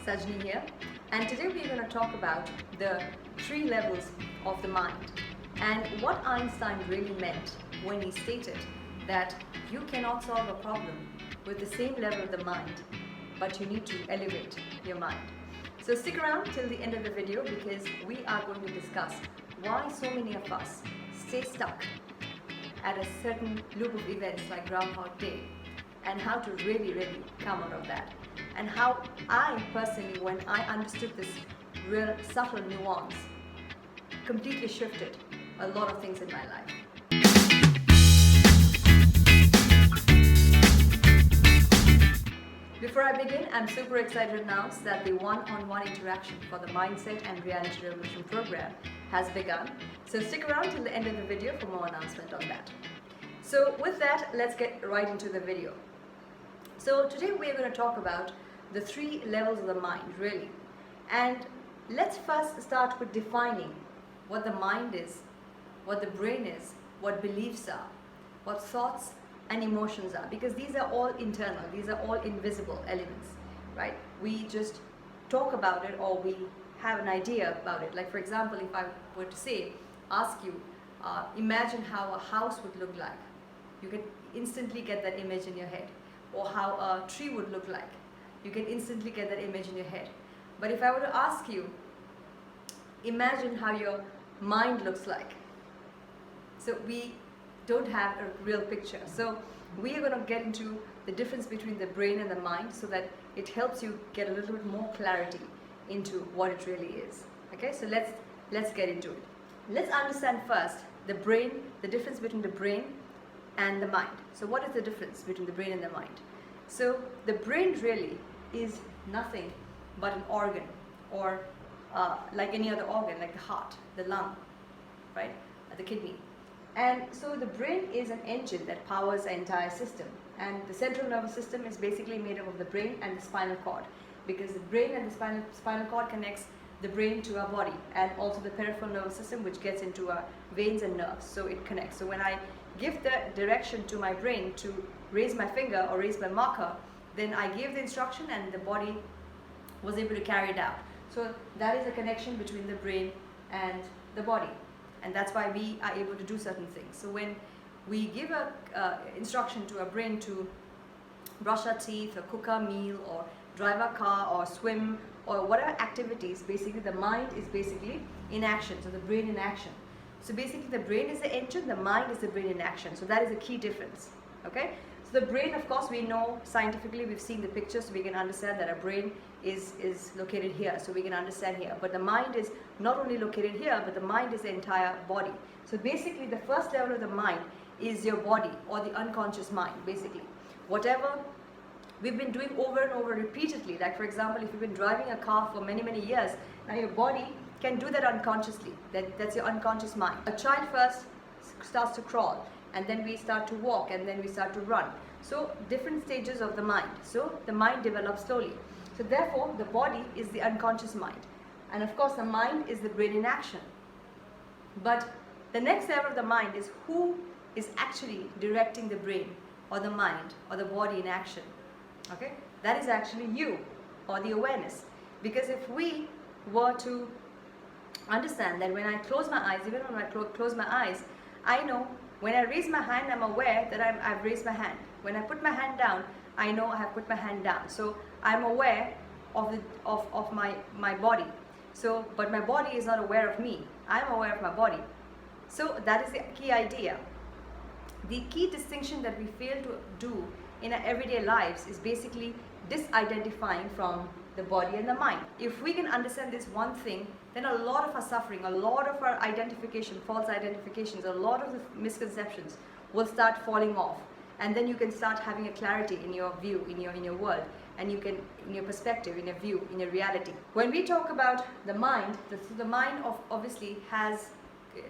Sajni here, and today we're going to talk about the three levels of the mind and what Einstein really meant when he stated that you cannot solve a problem with the same level of the mind, but you need to elevate your mind. So stick around till the end of the video because we are going to discuss why so many of us stay stuck at a certain loop of events like Groundhog Day, and how to really come out of that, and how I personally, when I understood this real subtle nuance, completely shifted a lot of things in my life. Before I begin, I'm super excited to announce that the one-on-one interaction for the Mindset and Reality Revolution program has begun. So stick around till the end of the video for more announcement on that. So with that, let's get right into the video. So today we're going to talk about the three levels of the mind, really. And let's first start with defining what the mind is, what the brain is, what beliefs are, what thoughts and emotions are, because these are all internal, these are all invisible elements, right? We just talk about it, or we have an idea about it. Like, for example, if I were to ask you, imagine how a house would look like. You can instantly get that image in your head. Or how a tree would look like. You can instantly get that image in your head. But if I were to ask you, imagine how your mind looks like. So we don't have a real picture. So we are going to get into the difference between the brain and the mind so that it helps you get a little bit more clarity into what it really is. Okay, so let's get into it. Let's understand first the brain, the difference between the brain and the mind. So what is the difference between the brain and the mind? So the brain really is nothing but an organ, or like any other organ, like the heart, the lung, right, the kidney. And so the brain is an engine that powers the entire system, and the central nervous system is basically made up of the brain and the spinal cord, because the brain and the spinal cord connects the brain to our body, and also the peripheral nervous system, which gets into our veins and nerves, so it connects. So when I give the direction to my brain to raise my finger or raise my marker, then I gave the instruction and the body was able to carry it out. So that is a connection between the brain and the body, and that's why we are able to do certain things. So when we give a instruction to our brain to brush our teeth or cook our meal or drive our car or swim or whatever activities, basically the mind is basically in action, so the brain in action. So basically the brain is the engine, the mind is the brain in action. So that is a key difference, okay? So the brain, of course, we know scientifically, we've seen the pictures, so we can understand that our brain is located here, so we can understand here. But the mind is not only located here, but the mind is the entire body. So basically the first level of the mind is your body, or the unconscious mind, basically. Whatever we've been doing over and over repeatedly, like for example, if you've been driving a car for many years, now your body can do that unconsciously. That's your unconscious mind. A child first starts to crawl, and then we start to walk, and then we start to run. So different stages of the mind. So the mind develops slowly. So therefore the body is the unconscious mind, and of course the mind is the brain in action. But the next level of the mind is who is actually directing the brain or the mind or the body in action. Okay, that is actually you, or the awareness. Because if we were to understand that when I close my eyes, even when I close my eyes, I know when I raise my hand, I'm aware that I've raised my hand. When I put my hand down, I know I have put my hand down. So I'm aware of my body. So, but my body is not aware of me. I'm aware of my body. So that is the key idea. The key distinction that we fail to do in our everyday lives is basically disidentifying from the body and the mind. If we can understand this one thing, then a lot of our suffering, a lot of our identification, false identifications, a lot of the misconceptions will start falling off, and then you can start having a clarity in your view, in your world, and you can, in your perspective, in your view, in your reality. When we talk about the mind, the mind obviously has,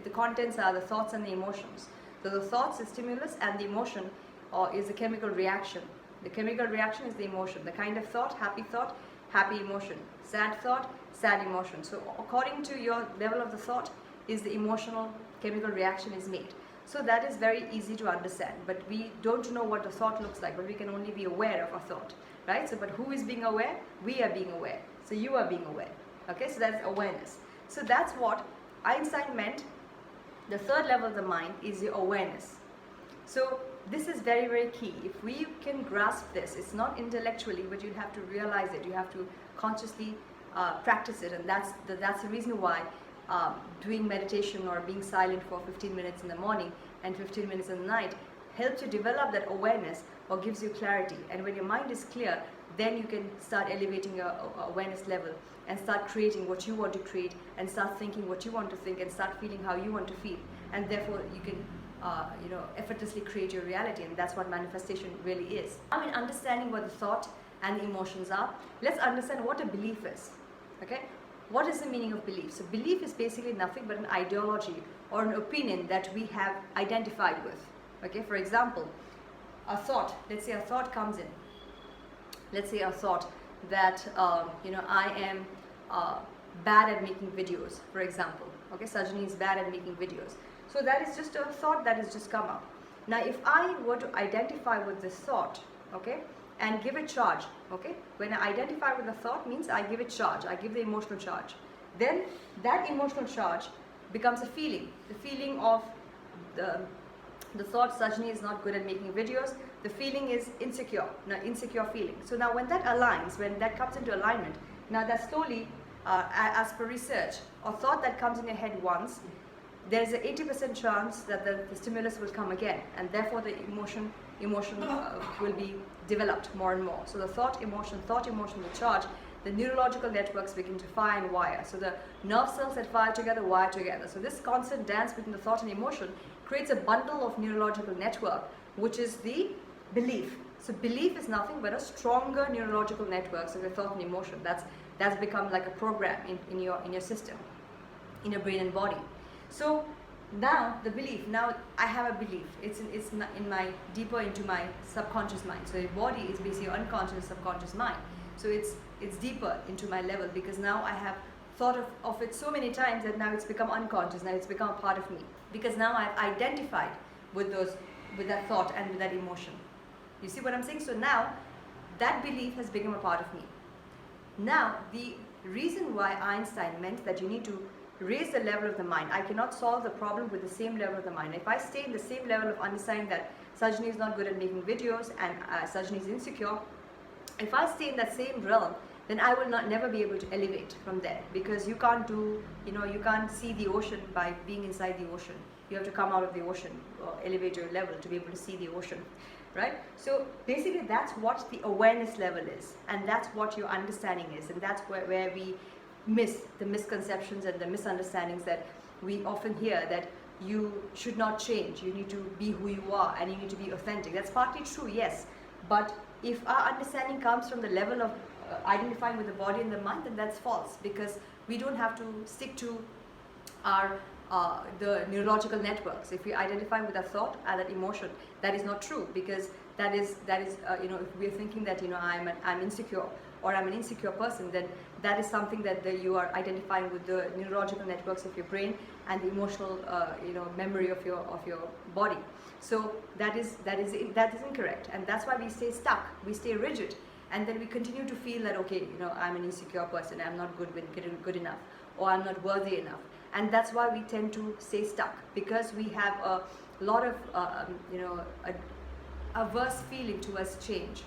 the contents are the thoughts and the emotions. So the thoughts is stimulus, and the emotion is the chemical reaction. The chemical reaction is the emotion. The kind of thought, happy emotion. Sad thought, sad emotion. So according to your level of the thought is the emotional chemical reaction is made. So that is very easy to understand, but we don't know what the thought looks like, but we can only be aware of our thought. right? So, but who is being aware? We are being aware. So you are being aware. Okay, so that's awareness. So that's what Einstein meant. The third level of the mind is your awareness. So this is very, very key. If we can grasp this, it's not intellectually, but you have to realize it. You have to consciously practice it, and that's the reason why doing meditation or being silent for 15 minutes in the morning and 15 minutes in the night helps you develop that awareness or gives you clarity. And when your mind is clear, then you can start elevating your awareness level and start creating what you want to create, and start thinking what you want to think, and start feeling how you want to feel, and therefore you can effortlessly create your reality. And that's what manifestation really is. I mean, understanding what the thought and the emotions are, let's understand what a belief is. Okay, what is the meaning of belief? So belief is basically nothing but an ideology or an opinion that we have identified with. Okay, for example, a thought, let's say a thought comes in. Let's say a thought that I am bad at making videos, for example. Okay, Sajani is bad at making videos. So that is just a thought that has just come up. Now if I were to identify with this thought, okay, and give it charge, okay, when I identify with the thought means I give it charge, I give the emotional charge, then that emotional charge becomes a feeling, the feeling of the thought Sajani is not good at making videos. The feeling is insecure, now insecure feeling. So now when that aligns, when that comes into alignment, now that slowly, as per research, a thought that comes in your head once, there's an 80% chance that the stimulus will come again, and therefore the emotion will be developed more and more. So the thought emotion will charge, the neurological networks begin to fire and wire. So the nerve cells that fire together wire together. So this constant dance between the thought and emotion creates a bundle of neurological network, which is the belief. So belief is nothing but a stronger neurological networks of your thought and emotion. That's become like a program in your system, in your brain and body. So now the belief, now I have a belief. It's in my deeper into my subconscious mind. So your body is basically your unconscious subconscious mind. So it's deeper into my level, because now I have thought of it so many times that now it's become unconscious. Now it's become a part of me, because now I've identified with that thought and with that emotion. You see what I'm saying? So now that belief has become a part of me. Now the reason why Einstein meant that you need to raise the level of the mind. I cannot solve the problem with the same level of the mind. If I stay in the same level of understanding that Sajani is not good at making videos and Sajani is insecure, if I stay in that same realm, then I will never be able to elevate from there, because you can't you can't see the ocean by being inside the ocean. You have to come out of the ocean or elevate your level to be able to see the ocean, right? So basically that's what the awareness level is, and that's what your understanding is, and that's where we miss the misconceptions and the misunderstandings that we often hear, that you should not change, you need to be who you are and you need to be authentic. That's partly true, yes, but if our understanding comes from the level of identifying with the body and the mind, then that's false, because we don't have to stick to our the neurological networks. If we identify with a thought and that emotion, that is not true, because that is if we are thinking that I'm insecure or I'm an insecure person, then that is something that you are identifying with the neurological networks of your brain and the emotional memory of your body. So that is incorrect, and that's why we stay stuck, we stay rigid, and then we continue to feel that I'm an insecure person, I'm not good enough, or I'm not worthy enough, and that's why we tend to stay stuck, because we have a lot of averse feeling towards change,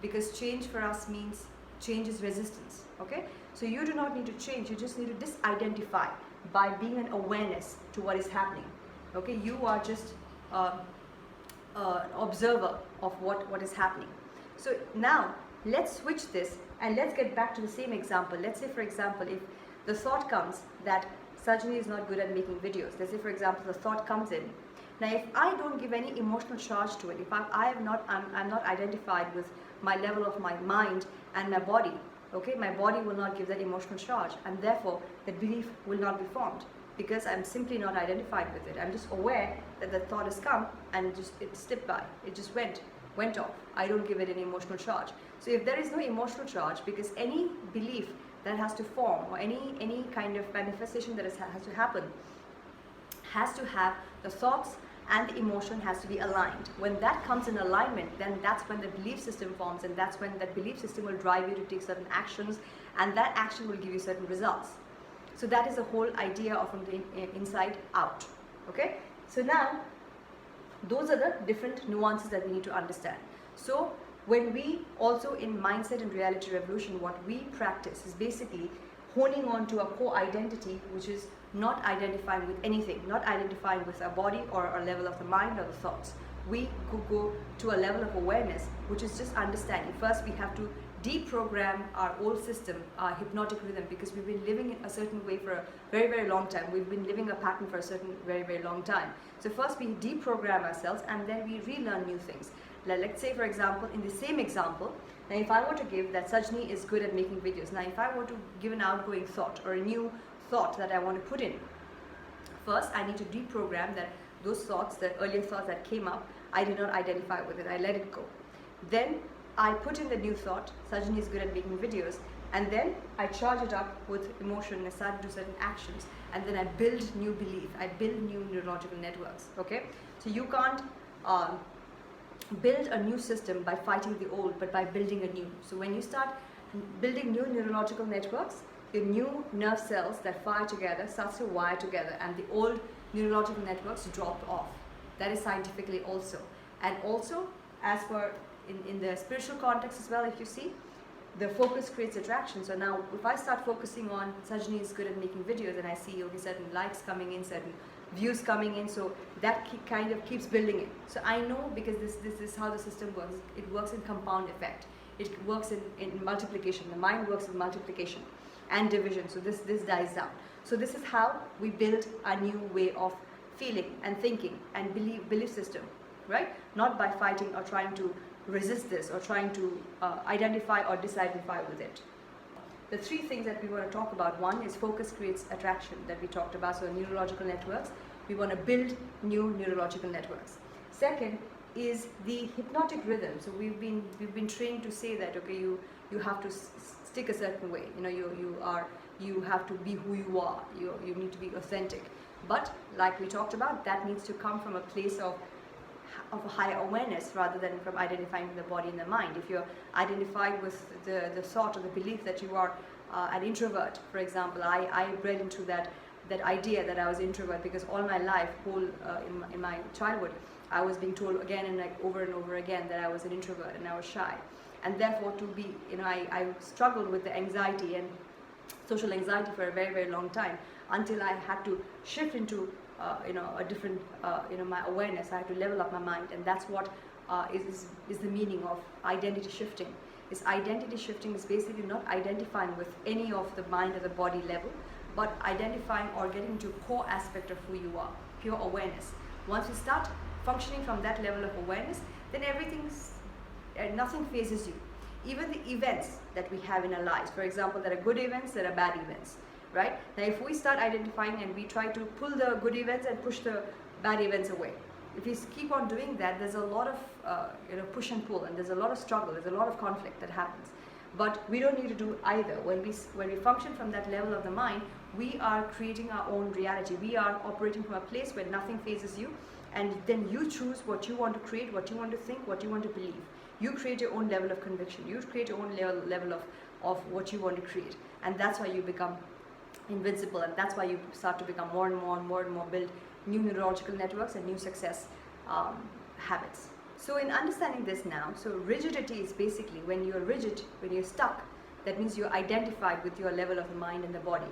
because change for us means change is resistance. Okay, so you do not need to change, you just need to disidentify by being an awareness to what is happening. Okay, you are just an observer of what is happening. So now let's switch this and let's get back to the same example. Let's say, for example, if the thought comes that Sajani is not good at making videos, let's say, for example, the thought comes in. Now if I don't give any emotional charge to it, if I'm not identified with my level of my mind and my body, okay, my body will not give that emotional charge, and therefore that belief will not be formed, because I'm simply not identified with it. I'm just aware that the thought has come and it slipped by, it just went off. I don't give it any emotional charge. So if there is no emotional charge, because any belief that has to form, or any kind of manifestation that has to happen, has to have the thoughts and the emotion has to be aligned. When that comes in alignment, then that's when the belief system forms, and that's when that belief system will drive you to take certain actions, and that action will give you certain results. So that is the whole idea of from the inside out. Okay? So now, those are the different nuances that we need to understand. So when we also in Mindset and Reality Revolution, what we practice is basically honing on to a core identity, which is not identifying with anything, not identifying with our body or a level of the mind or the thoughts. We could go to a level of awareness, which is just understanding. First, we have to deprogram our old system, our hypnotic rhythm, because we've been living in a certain way for a very, very long time. We've been living a pattern for a certain very, very long time. So first we deprogram ourselves, and then we relearn new things. Let's say, for example, in the same example, now if I were to give that Sajni is good at making videos. Now if I were to give an outgoing thought or a new thought that I want to put in, first I need to deprogram that those thoughts, the earlier thoughts that came up, I did not identify with it, I let it go. Then I put in the new thought, Sajni is good at making videos, and then I charge it up with emotion and I start to do certain actions, and then I build new belief, I build new neurological networks. Okay, so you can't build a new system by fighting the old, but by building a new. So when you start building new neurological networks, your new nerve cells that fire together starts to wire together, and the old neurological networks drop off. That is scientifically also. And also, as for in the spiritual context as well, if you see, the focus creates attraction. So now if I start focusing on Sajni is good at making videos, and I see, okay, certain likes coming in, certain views coming in, so that kind of keeps building it. So I know, because this is how the system works. It works in compound effect. It works in multiplication. The mind works in multiplication and division. So this dies down. So this is how we build a new way of feeling and thinking and belief system, right? Not by fighting or trying to resist this or trying to identify or disidentify with it. The three things that we want to talk about: one is focus creates attraction, that we talked about, so neurological networks. We want to build new neurological networks. Second is the hypnotic rhythm. So we've been trained to say that, okay, you have to stick a certain way. You know, you have to be who you are. You need to be authentic. But like we talked about, that needs to come from a place of a higher awareness rather than from identifying with the body and the mind. If you're identified with the thought or the belief that you are an introvert, for example, I bred into that idea that I was introvert, because all my life, in my childhood, I was being told again and over and over again that I was an introvert and I was shy, and therefore I struggled with the anxiety and social anxiety for a very, very long time, until I had to shift into a different my awareness. I had to level up my mind, and that's what is the meaning of identity shifting. Identity shifting is basically not identifying with any of the mind or the body level, but identifying or getting to core aspect of who you are, pure awareness. Once you start functioning from that level of awareness, then nothing phases you. Even the events that we have in our lives, for example, there are good events, there are bad events, right? Now if we start identifying and we try to pull the good events and push the bad events away, if we keep on doing that, there's a lot of push and pull, and there's a lot of struggle, there's a lot of conflict that happens. But we don't need to do either. When we function from that level of the mind, we are creating our own reality. We are operating from a place where nothing phases you, and then you choose what you want to create, what you want to think, what you want to believe. You create your own level of conviction. You create your own level of what you want to create, and that's why you become invincible, and that's why you start to become more and more build new neurological networks and new success habits. So in understanding this now, so rigidity is basically when you're rigid, when you're stuck, that means you're identified with your level of the mind and the body.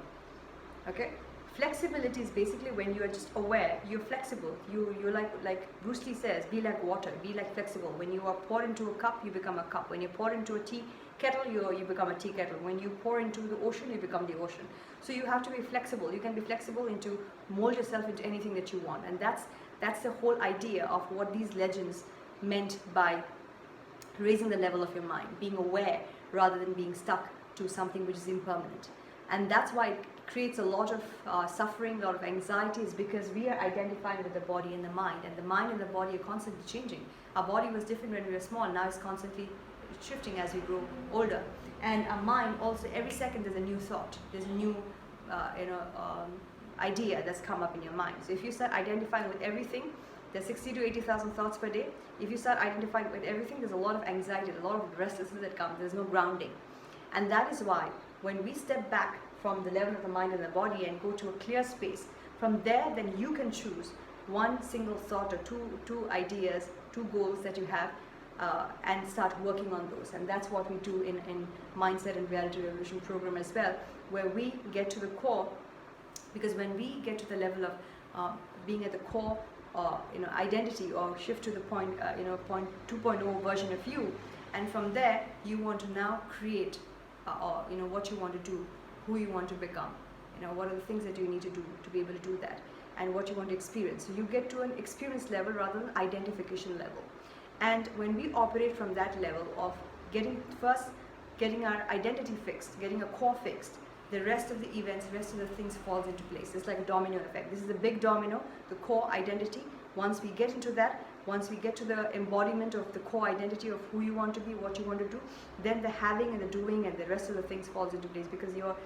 Okay? Flexibility is basically when you are just aware, you're flexible. You're like Bruce Lee says, be like water, be like flexible. When you are poured into a cup, you become a cup. When you're poured into a tea kettle, you become a tea kettle. When you pour into the ocean, you become the ocean. So you have to be flexible. You can be flexible into mold yourself into anything that you want. And that's the whole idea of what these legends meant by raising the level of your mind, being aware rather than being stuck to something which is impermanent. And that's why it creates a lot of suffering, a lot of anxiety, is because we are identifying with the body and the mind, and the mind and the body are constantly changing. Our body was different when we were small, now it's constantly shifting as we grow older. And our mind also, every second there's a new thought, there's a new idea that's come up in your mind. So if you start identifying with everything, There's 60 to 80,000 thoughts per day. If you start identifying with everything, there's a lot of anxiety, a lot of restlessness that comes. There's no grounding. And that is why when we step back from the level of the mind and the body and go to a clear space, from there then you can choose one single thought or two ideas, two goals that you have, and start working on those. And that's what we do in Mindset and Reality Revolution program as well, where we get to the core. Because when we get to the level of being at the core, identity, or shift to the point 2.0 version of you, and from there you want to now create what you want to do, who you want to become, what are the things that you need to do to be able to do that, and what you want to experience. So you get to an experience level rather than identification level. And when we operate from that level of getting our identity fixed, getting a core fixed, the rest of the events, the rest of the things falls into place. It's like a domino effect. This is a big domino, the core identity. Once we get into that, once we get to the embodiment of the core identity of who you want to be, what you want to do, then the having and the doing and the rest of the things falls into place, because your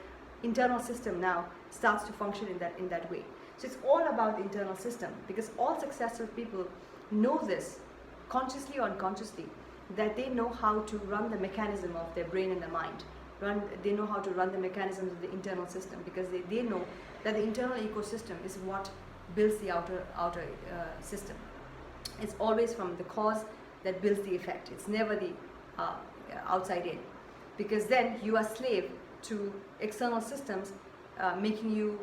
internal system now starts to function in that way. So it's all about the internal system, because all successful people know this, consciously or unconsciously, that they know how to run the mechanism of their brain and their mind. They know how to run the mechanisms of the internal system, because they know that the internal ecosystem is what builds the outer system. It's always from the cause that builds the effect. It's never the outside in, because then you are slave to external systems making you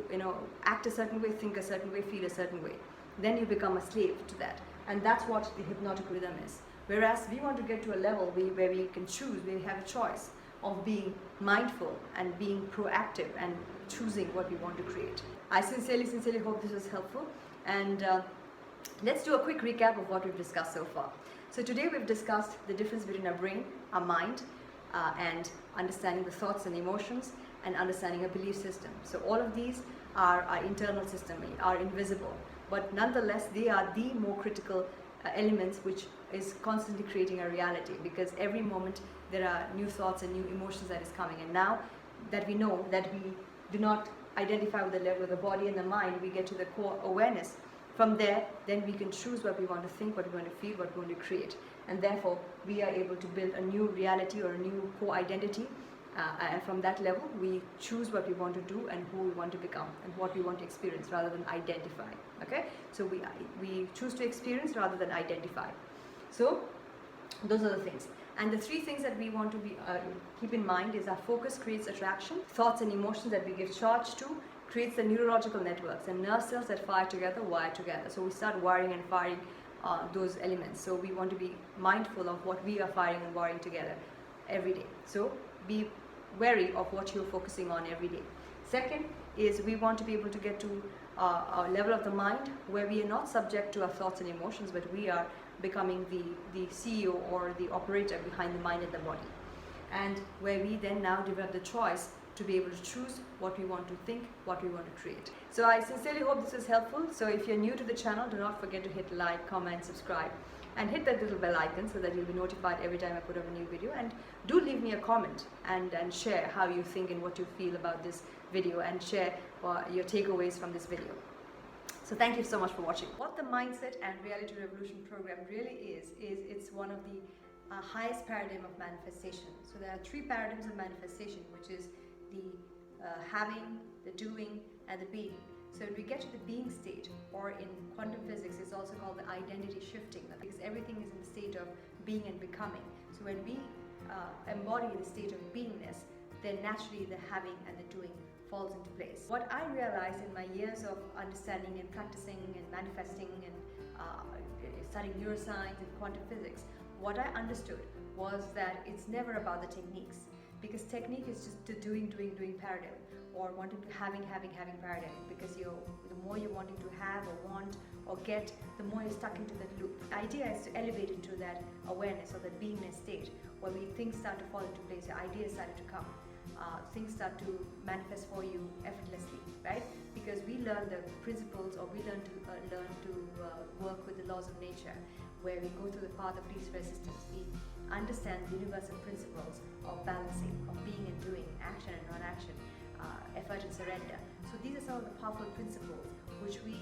act a certain way, think a certain way, feel a certain way. Then you become a slave to that, and that's what the hypnotic rhythm is. Whereas we want to get to a level where we can choose, we have a choice of being mindful and being proactive and choosing what we want to create. I sincerely hope this was helpful, and let's do a quick recap of what we've discussed so far. So today we've discussed the difference between our brain, our mind, and understanding the thoughts and emotions, and understanding a belief system. So all of these are our internal system, are invisible, but nonetheless they are the more critical elements which is constantly creating a reality, because every moment there are new thoughts and new emotions that is coming. And now that we know that we do not identify with the level of the body and the mind, we get to the core awareness. From there, then we can choose what we want to think, what we want to feel, what we want to create. And therefore, we are able to build a new reality or a new core identity. And from that level, we choose what we want to do and who we want to become and what we want to experience rather than identify. Okay? So we choose to experience rather than identify. So those are the things. And the three things that we want to keep in mind is our focus creates attraction, thoughts and emotions that we give charge to creates the neurological networks, and nerve cells that fire together wire together. So we start wiring and firing those elements. So we want to be mindful of what we are firing and wiring together every day. So be wary of what you're focusing on every day. Second is we want to be able to get to a level of the mind where we are not subject to our thoughts and emotions, but we are becoming the CEO or the operator behind the mind and the body, and where we then now develop the choice to be able to choose what we want to think, what we want to create. So I sincerely hope this is helpful. So if you're new to the channel, do not forget to hit like, comment, subscribe, and hit that little bell icon so that you'll be notified every time I put up a new video. And do leave me a comment and share how you think and what you feel about this video, and share your takeaways from this video. So thank you so much for watching. What the Mindset and Reality Revolution program really is it's one of the highest paradigm of manifestation. So there are three paradigms of manifestation, which is the having, the doing, and the being. So when we get to the being state, or in quantum physics it's also called the identity shifting, because everything is in the state of being and becoming. So when we embody the state of beingness, then naturally the having and the doing falls into place. What I realized in my years of understanding and practicing and manifesting and studying neuroscience and quantum physics, what I understood was that it's never about the techniques, because technique is just the doing paradigm, or wanting to having paradigm, because the more you're wanting to have or want or get, the more you're stuck into that loop. The idea is to elevate into that awareness or that beingness state where things start to fall into place, your ideas start to come, things start to manifest for you effortlessly, right? Because we learn the principles, or we learn to work with the laws of nature, where we go through the path of least resistance. We understand the universal principles of balancing, of being and doing, action and non-action, effort and surrender. So these are some of the powerful principles which we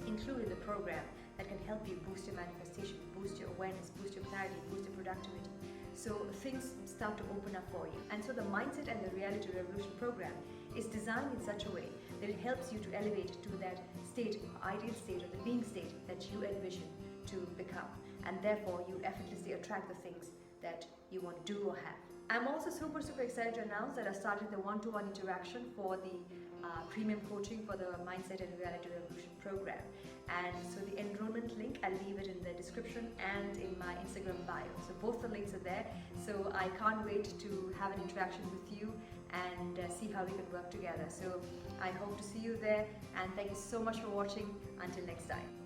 include in the program that that can help you boost your manifestation, boost your awareness, boost your clarity, boost your productivity. So things start to open up for you. And so the Mindset and the Reality Revolution program is designed in such a way that it helps you to elevate to that state, ideal state, or the being state that you envision to become. And therefore, you effortlessly attract the things that you want to do or have. I'm also super excited to announce that I started the one-to-one interaction for the premium coaching for the Mindset and Reality Revolution program. And so the enrollment link, I'll leave it in the description and in my Instagram bio. So both the links are there. So I can't wait to have an interaction with you and see how we can work together. So I hope to see you there, and thank you so much for watching. Until next time.